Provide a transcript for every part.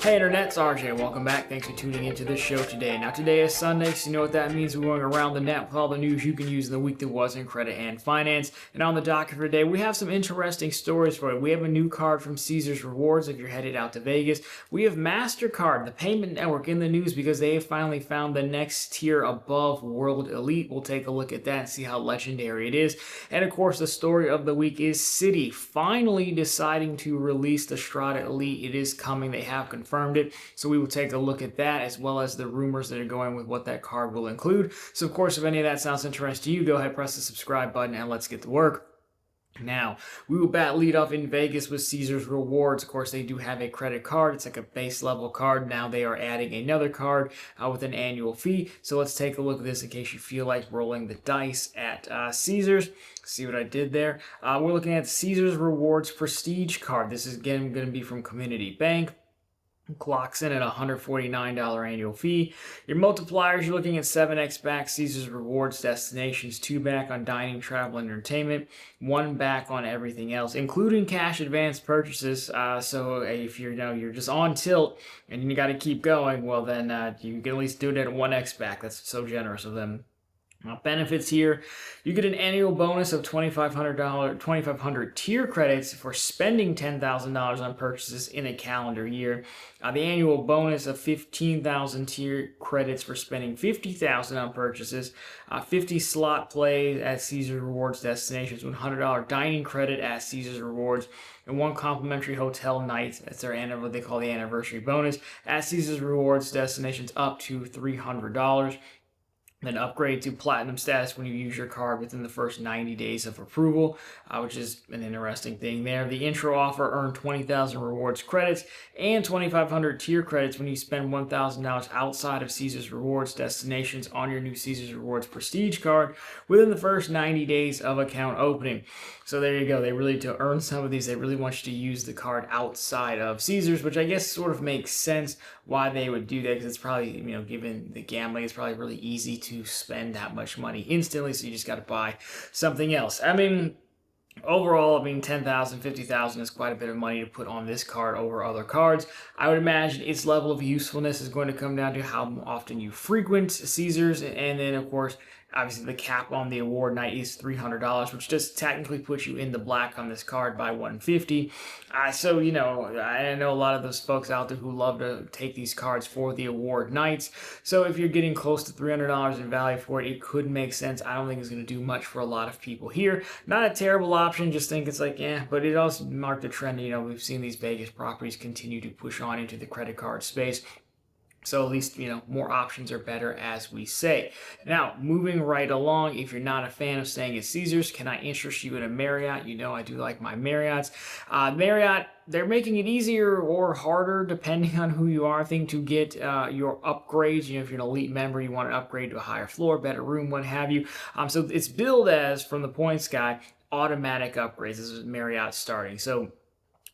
Hey Internet, it's RJ. Welcome back. Thanks for tuning into this show today. Now today is Sunday, so you know what that means. We're going around the net with all the news you can use in the week that was in credit and finance. And on the docket for today, we have some interesting stories for you. We have a new card from Cesar's Rewards if you're headed out to Vegas. We have Mastercard, the payment network, in the news because they have finally found the next tier above World Elite. We'll take a look at that and see how legendary it is. And of course, the story of the week is Citi finally deciding to release the Strata Elite. It is coming. They have confirmed it. So we will take a look at that as well as the rumors that are going with what that card will include. So of course, if any of that sounds interesting to you, go ahead, press the subscribe button, and let's get to work. Now, we will lead off in Vegas with Cesar's Rewards. Of course, they do have a credit card. It's like a base level card. Now they are adding another card with an annual fee. So let's take a look at this in case you feel like rolling the dice at Cesar's. See what I did there? We're looking at Cesar's Rewards Prestige card. This is again going to be from Community Bank. Clocks in at a $149 annual fee. Your multipliers, you're looking at 7x back Cesar's Rewards destinations, 2 back on dining, travel, and entertainment, 1 back on everything else, including cash advance purchases. So if you're just on tilt and you got to keep going, well then you can at least do it at 1x back. That's so generous of them. Now, benefits here, you get an annual bonus of $2,500 tier credits for spending $10,000 on purchases in a calendar year. The annual bonus of 15,000 tier credits for spending $50,000 on purchases. 50 slot plays at Cesar's Rewards destinations, $100 dining credit at Cesar's Rewards, and 1 complimentary hotel night. That's their what they call the anniversary bonus at Cesar's Rewards destinations up to $300. Then upgrade to platinum status when you use your card within the first 90 days of approval, which is an interesting thing there. The intro offer earned 20,000 rewards credits and 2,500 tier credits when you spend $1,000 outside of Cesar's Rewards destinations on your new Cesar's Rewards Prestige card within the first 90 days of account opening. So there you go. They really, to earn some of these, they really want you to use the card outside of Cesar's, which I guess sort of makes sense why they would do that, because it's probably, given the gambling, it's probably really easy to spend that much money instantly, so you just got to buy something else. Overall, $10,000, $50,000 is quite a bit of money to put on this card over other cards. I would imagine its level of usefulness is going to come down to how often you frequent Cesar's, and then, of course, obviously the cap on the award night is $300, which just technically puts you in the black on this card by $150. So, I know a lot of those folks out there who love to take these cards for the award nights. So if you're getting close to $300 in value for it, it could make sense. I don't think it's going to do much for a lot of people here. Not a terrible option, just think it's like, but it also marked a trend. We've seen these Vegas properties continue to push on into the credit card space. So at least, more options are better, as we say. Now, moving right along, if you're not a fan of staying at Cesar's, can I interest you in a Marriott? I do like my Marriotts. Marriott, they're making it easier or harder, depending on who you are, I think, to get your upgrades. If you're an elite member, you want to upgrade to a higher floor, better room, what have you. So it's billed as, from the points guy, automatic upgrades. This is Marriott starting. So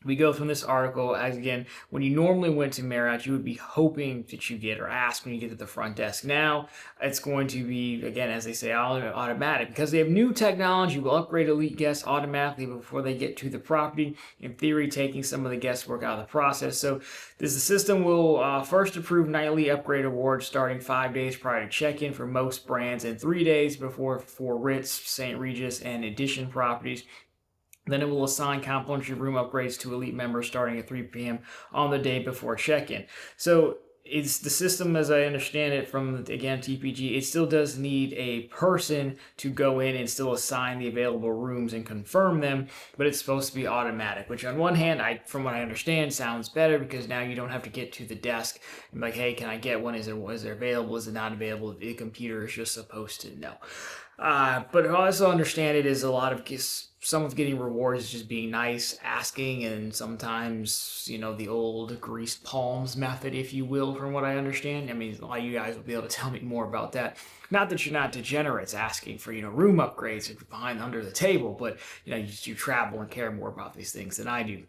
we go from this article, as again, when you normally went to Marriott, you would be hoping that you get, or ask when you get to the front desk. Now, it's going to be, again, as they say, automatic. Because they have new technology, will upgrade elite guests automatically before they get to the property, in theory, taking some of the guesswork out of the process. So the system will first approve nightly upgrade awards starting 5 days prior to check-in for most brands, and 3 days before for Ritz, St. Regis, and Edition properties. Then it will assign complimentary room upgrades to elite members starting at 3 p.m. on the day before check-in. So it's the system, as I understand it from, again, TPG, it still does need a person to go in and still assign the available rooms and confirm them, but it's supposed to be automatic, which on one hand, from what I understand, sounds better, because now you don't have to get to the desk and be like, hey, can I get one? Is it available? Is it not available? The computer is just supposed to know. But I also understand it is a lot of some of getting rewards is just being nice, asking, and sometimes, the old greased palms method, if you will, from what I understand. A lot of you guys will be able to tell me more about that. Not that you're not degenerates asking for, room upgrades behind under the table, but, you travel and care more about these things than I do.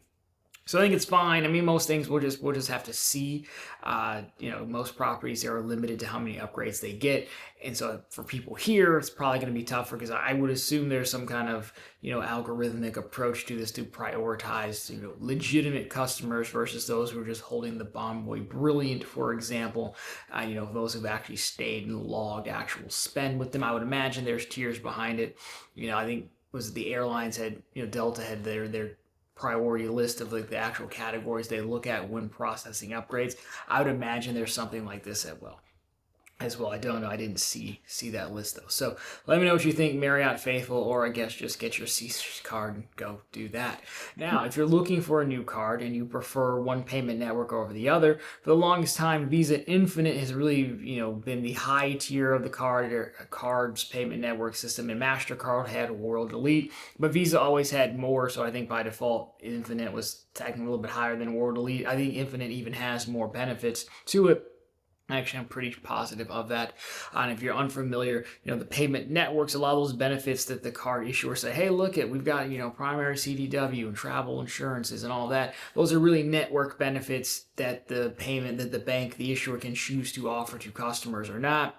So I think it's fine. I mean, most things we'll just have to see. Most properties, they are limited to how many upgrades they get, and so for people here, it's probably going to be tougher because I would assume there's some kind of algorithmic approach to this to prioritize legitimate customers versus those who are just holding the bomb way brilliant. For example, those who've actually stayed and logged actual spend with them. I would imagine there's tiers behind it. I think was the airlines had Delta had their priority list of like the actual categories they look at when processing upgrades. I would imagine there's something like this as well. I don't know. I didn't see that list though. So let me know what you think, Marriott faithful, or I guess just get your Caesar's card and go do that. Now, if you're looking for a new card and you prefer one payment network over the other, for the longest time, Visa Infinite has really been the high tier of the cards payment network system, and Mastercard had World Elite, but Visa always had more. So I think by default, Infinite was technically a little bit higher than World Elite. I think Infinite even has more benefits to it. Actually, I'm pretty positive of that. And if you're unfamiliar, the payment networks, a lot of those benefits that the card issuer say, hey, look at, we've got, primary CDW and travel insurances and all that. Those are really network benefits that the bank, the issuer can choose to offer to customers or not.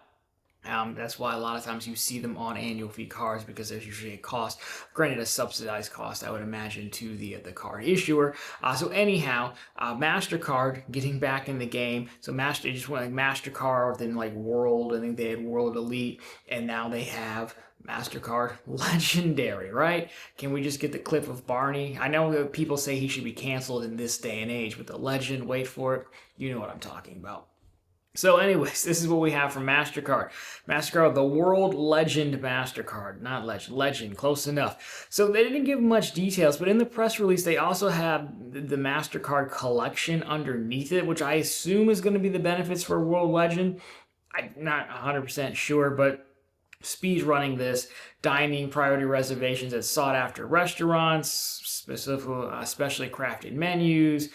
That's why a lot of times you see them on annual fee cards, because there's usually a cost, granted a subsidized cost, I would imagine, to the card issuer. So anyhow, Mastercard getting back in the game. So just went like Mastercard, then like World. I think they had World Elite, and now they have Mastercard Legendary, right? Can we just get the clip of Barney? I know that people say he should be canceled in this day and age, but the Legend, wait for it, you know what I'm talking about. So anyways, this is what we have from Mastercard. Mastercard, the World Legend Mastercard. Not Legend, Legend, close enough. So they didn't give much details, but in the press release, they also have the Mastercard collection underneath it, which I assume is going to be the benefits for World Legend. I'm not 100% sure, but speed running this, dining priority reservations at sought-after restaurants, especially crafted menus,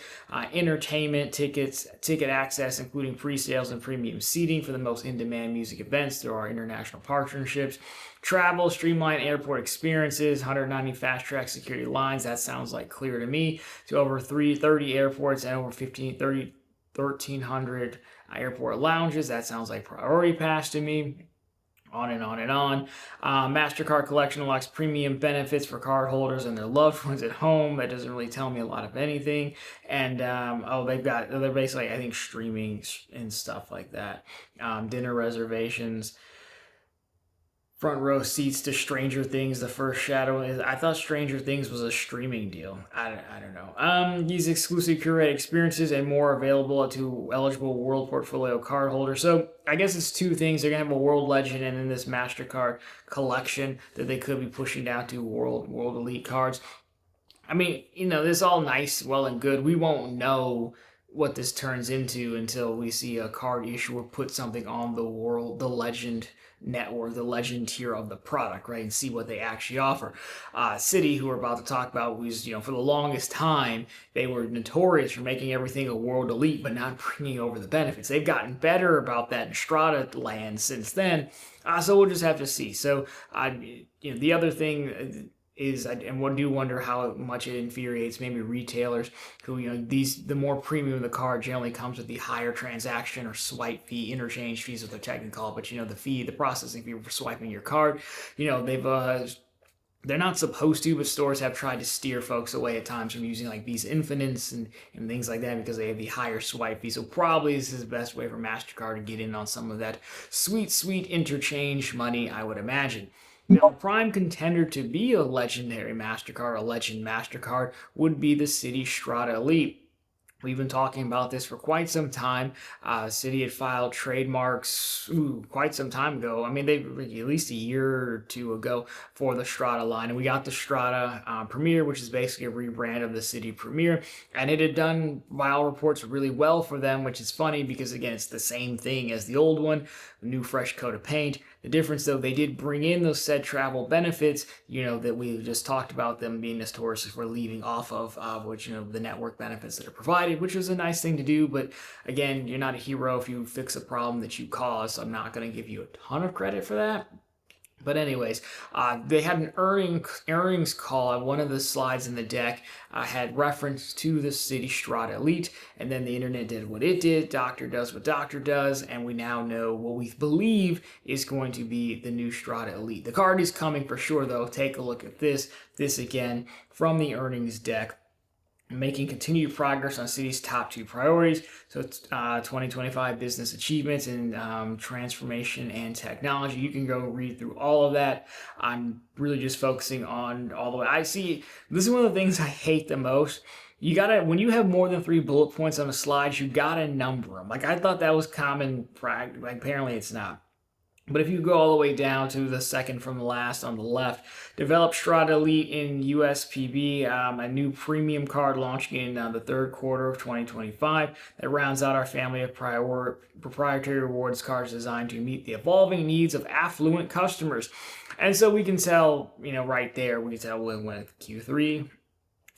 entertainment tickets, ticket access, including pre-sales and premium seating for the most in-demand music events through our international partnerships, travel, streamlined airport experiences, 190 fast-track security lines. That sounds like clear to me. To over 330 airports and over 1,300 airport lounges. That sounds like priority pass to me. On and on and on. Mastercard Collection unlocks premium benefits for cardholders and their loved ones at home. That doesn't really tell me a lot of anything. And they're basically, I think, streaming and stuff like that. Dinner reservations. Front row seats to Stranger Things, the first shadow. I thought Stranger Things was a streaming deal. I don't know. These exclusive curated experiences and more available to eligible World Portfolio cardholders. So I guess it's two things. They're going to have a World Legend and then this MasterCard collection that they could be pushing down to World Elite cards. I mean, this is all nice, well and good. We won't know what this turns into until we see a card issuer put something on the Legend network, the Legend tier of the product, right, and see what they actually offer. Citi, who we're about to talk about, was, for the longest time, they were notorious for making everything a World Elite, but not bringing over the benefits. They've gotten better about that in Strata land since then, so we'll just have to see. So, the other thing is, and do wonder how much it infuriates maybe retailers who, the more premium the card generally comes with the higher transaction or swipe fee, interchange fees, what they're technically called, but the processing fee for swiping your card, they're not supposed to, but stores have tried to steer folks away at times from using like Visa Infinites and things like that because they have the higher swipe fee. So probably this is the best way for MasterCard to get in on some of that sweet interchange money, I would imagine. Now, a prime contender to be a legendary MasterCard, a Legend MasterCard, would be the Citi Strata Elite. We've been talking about this for quite some time. Citi had filed trademarks quite some time ago. I mean, they at least a year or two ago for the Strata line. And we got the Strata Premier, which is basically a rebrand of the Citi Premier. And it had done, by all reports, really well for them, which is funny because, again, it's the same thing as the old one, new fresh coat of paint. The difference, though, they did bring in those said travel benefits, that we just talked about them being notorious for leaving off of, which, the network benefits that are provided, which was a nice thing to do. But again, you're not a hero if you fix a problem that you caused, so I'm not going to give you a ton of credit for that. But anyways, they had an earnings call, and one of the slides in the deck had reference to the Citi Strata Elite, and then the internet did what it did, Doctor does what Doctor does, and we now know what we believe is going to be the new Strata Elite. The card is coming for sure, though. Take a look at this. This again from the earnings deck. Making continued progress on Citi's top two priorities. So it's 2025 business achievements and transformation and technology. You can go read through all of that. I'm really just focusing on all the way. I see, this is one of the things I hate the most. You gotta, when you have more than 3 bullet points on a slide, you gotta number them. Like, I thought that was common practice. Like, apparently it's not. But if you go all the way down to the second from the last on the left, develop Strata Elite in USPB, a new premium card launching in the third quarter of 2025 that rounds out our family of proprietary rewards cards designed to meet the evolving needs of affluent customers. And so we can tell, right there, we can tell when Q3.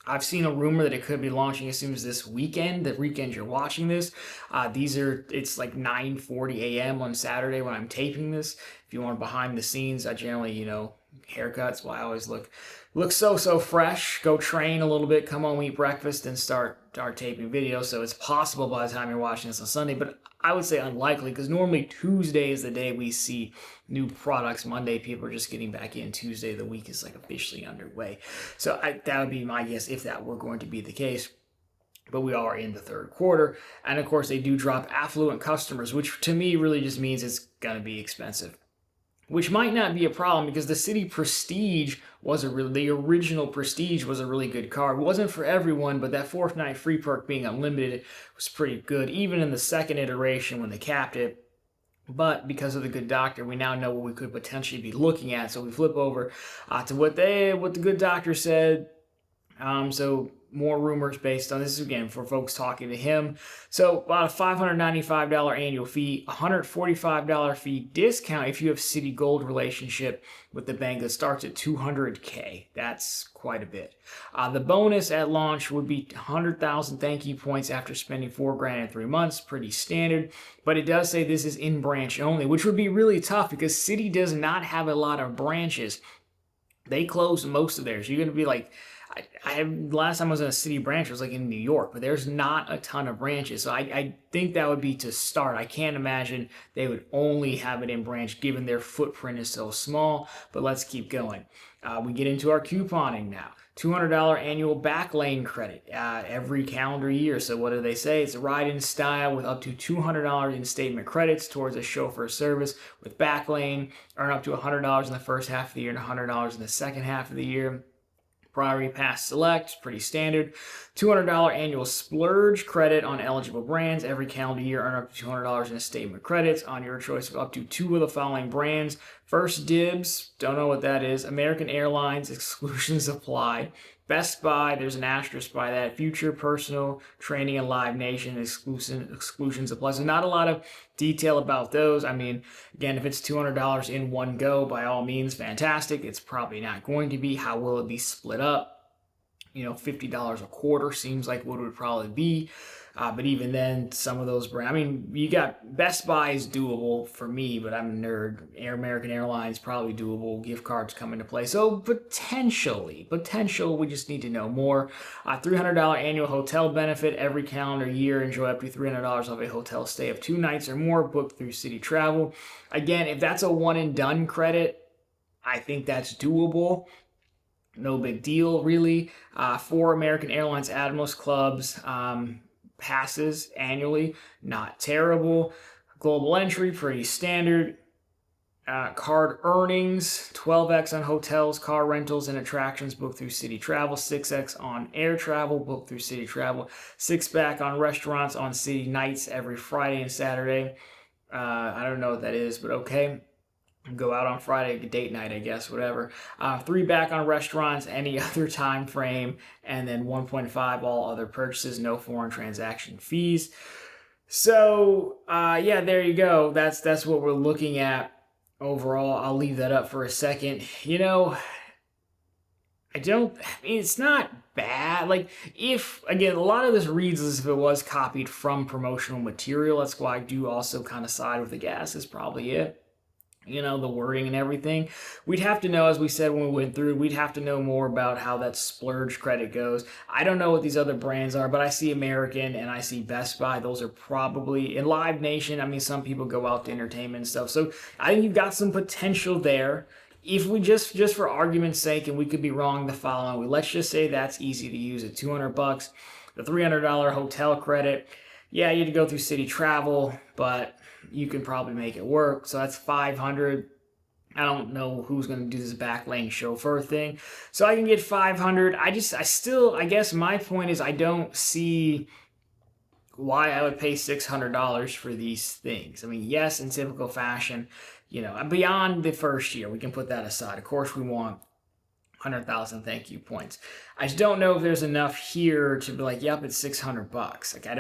I've seen a rumor that it could be launching as soon as this weekend, the weekend you're watching this. It's like 9:40 a.m. on Saturday when I'm taping this. If you want behind the scenes, I generally, haircuts, well, I always look so fresh. Go train a little bit, come home, eat breakfast, and start taping videos. So it's possible by the time you're watching this on Sunday, but I would say unlikely because normally Tuesday is the day we see new products. Monday, people are just getting back in. Tuesday, the week is like officially underway. So that would be my guess if that were going to be the case. But we are in the third quarter. And of course, they do drop affluent customers, which to me really just means it's going to be expensive. Which might not be a problem because the Citi Prestige the original Prestige was a really good card. It wasn't for everyone, but that fourth night free perk being unlimited was pretty good, even in the second iteration when they capped it. But because of the good doctor, we now know what we could potentially be looking at. So we flip over to what the good doctor said. So more rumors based on this, again, for folks talking to him. So about a $595 annual fee, $145 fee discount if you have Citi Gold relationship with the bank that starts at $200K. That's quite a bit. The bonus at launch would be 100,000 thank you points after spending $4,000 in 3 months. Pretty standard. But it does say this is in branch only, which would be really tough because Citi does not have a lot of branches. They closed most of theirs. You're going to be like, last time I was in a Citi branch, it was like in New York, but there's not a ton of branches. So I think that would be to start. I can't imagine they would only have it in branch given their footprint is so small, but let's keep going. We get into our couponing now. $200 annual back lane credit every calendar year. So what do they say? It's a ride in style with up to $200 in statement credits towards a chauffeur service with back lane. Earn up to $100 in the first half of the year and $100 in the second half of the year. Priority Pass Select, pretty standard. $200 annual splurge credit on eligible brands. Every calendar year, earn up to $200 in a statement credits on your choice of up to 2 of the following brands. First Dibs, don't know what that is. American Airlines, exclusions apply. Best Buy, there's an asterisk by that. Future Personal Training and Live Nation, exclusions apply. So not a lot of detail about those. I mean, again, if it's $200 in one go, by all means, fantastic. It's probably not going to be. How will it be split up? $50 a quarter seems like what it would probably be. But even then, some of those brands, I mean, you got Best Buy is doable for me, but I'm a nerd. American Airlines, probably doable. Gift cards come into play. So potential, we just need to know more. $300 annual hotel benefit every calendar year. Enjoy up to $300 off a hotel stay of 2 nights or more booked through Citi Travel. Again, if that's a one and done credit, I think that's doable. No big deal, really. 4 American Airlines Admirals Clubs passes annually, not terrible. Global entry, pretty standard. Card earnings, 12x on hotels, car rentals, and attractions booked through Citi Travel, 6x on air travel booked through Citi Travel, 6 back on restaurants on Citi nights every Friday and Saturday. I don't know what that is, but okay. Go out on Friday, date night, I guess, whatever. 3 back on restaurants, any other time frame, and then 1.5 all other purchases, no foreign transaction fees. So, there you go. That's what we're looking at overall. I'll leave that up for a second. It's not bad. Like, again, a lot of this reads as if it was copied from promotional material. That's why I do also kind of side with the gas is probably it. the wording and everything. We'd have to know, as we said when we went through, we'd have to know more about how that splurge credit goes. I don't know what these other brands are, but I see American and I see Best Buy. Those are probably in Live Nation. I mean, some people go out to entertainment and stuff. So I think you've got some potential there. If we just for argument's sake, and we could be wrong the following, let's just say that's easy to use at $200, the $300 hotel credit. Yeah, you had to go through Citi Travel, but you can probably make it work. So that's $500. I don't know who's going to do this back lane chauffeur thing. So I can get $500. I guess my point is I don't see why I would pay $600 for these things. I mean, yes, in typical fashion, beyond the first year, we can put that aside. Of course, we want 100,000 thank you points. I just don't know if there's enough here to be like, yep, it's $600. Like, I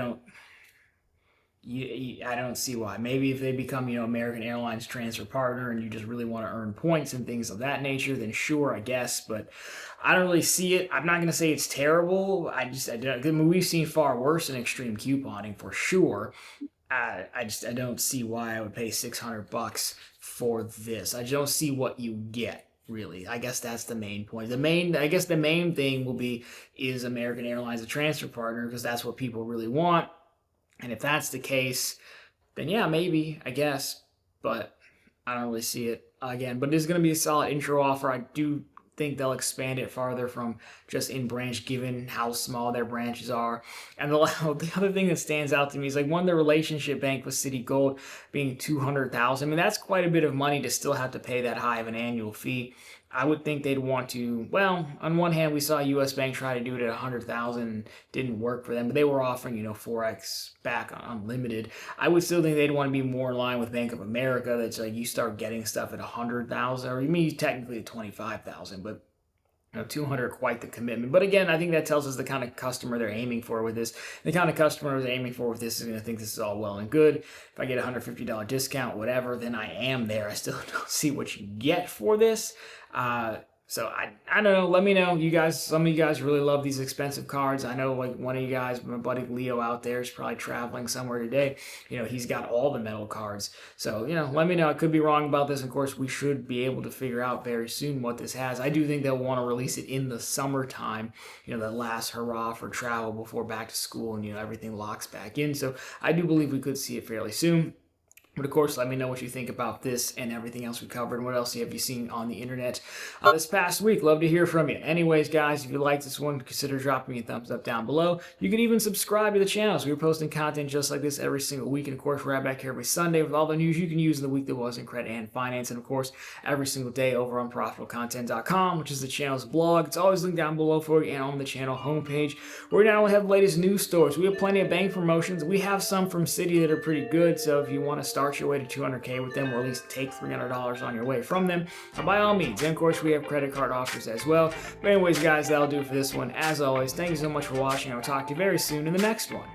don't see why. Maybe if they become, American Airlines transfer partner and you just really want to earn points and things of that nature, then sure, I guess. But I don't really see it. I'm not going to say it's terrible. I mean, we've seen far worse in extreme couponing for sure. I don't see why I would pay $600 for this. I don't see what you get. Really, I guess that's the main point. The main thing will be, is American Airlines a transfer partner? Because that's what people really want. And if that's the case, then yeah, maybe, I guess. But I don't really see it again. But it is going to be a solid intro offer. I do think they'll expand it farther from just in branch, given how small their branches are. And the other thing that stands out to me is like the relationship bank with Citi Gold being $200,000. I mean, that's quite a bit of money to still have to pay that high of an annual fee. I would think they'd want to, well, on one hand, we saw US Bank try to do it at $100,000, didn't work for them, but they were offering, 4x back on unlimited. I would still think they'd want to be more in line with Bank of America. That's like you start getting stuff at $100,000, or you mean technically at $25,000, but 200, quite the commitment. But again, I think that tells us the kind of customer they're aiming for with this. The kind of customer they're aiming for with this is going to think this is all well and good. If I get a $150 discount, whatever, then I am there. I still don't see what you get for this. So I don't know. Let me know. Some of you guys really love these expensive cards. I know like one of you guys, my buddy Leo out there, is probably traveling somewhere today. He's got all the metal cards. So, let me know. I could be wrong about this. Of course, we should be able to figure out very soon what this has. I do think they'll want to release it in the summertime, that last hurrah for travel before back to school and, everything locks back in. So I do believe we could see it fairly soon. But of course, let me know what you think about this and everything else we covered, and what else have you seen on the internet this past week. Love to hear from you. Anyways, guys, if you like this one, consider dropping me a thumbs up down below. You can even subscribe to the channel, so we're posting content just like this every single week. And of course, we're right back here every Sunday with all the news you can use in the week that was in credit and finance. And of course, every single day over on profitablecontent.com, which is the channel's blog. It's always linked down below for you, and on the channel homepage, where we not only have the latest news stories, we have plenty of bank promotions. We have some from Citi that are pretty good, so if you want to start your way to 200K with them, or at least take $300 on your way from them, by all means. And of course, we have credit card offers as well. But anyways, guys, that'll do it for this one. As always, thank you so much for watching. I'll talk to you very soon in the next one.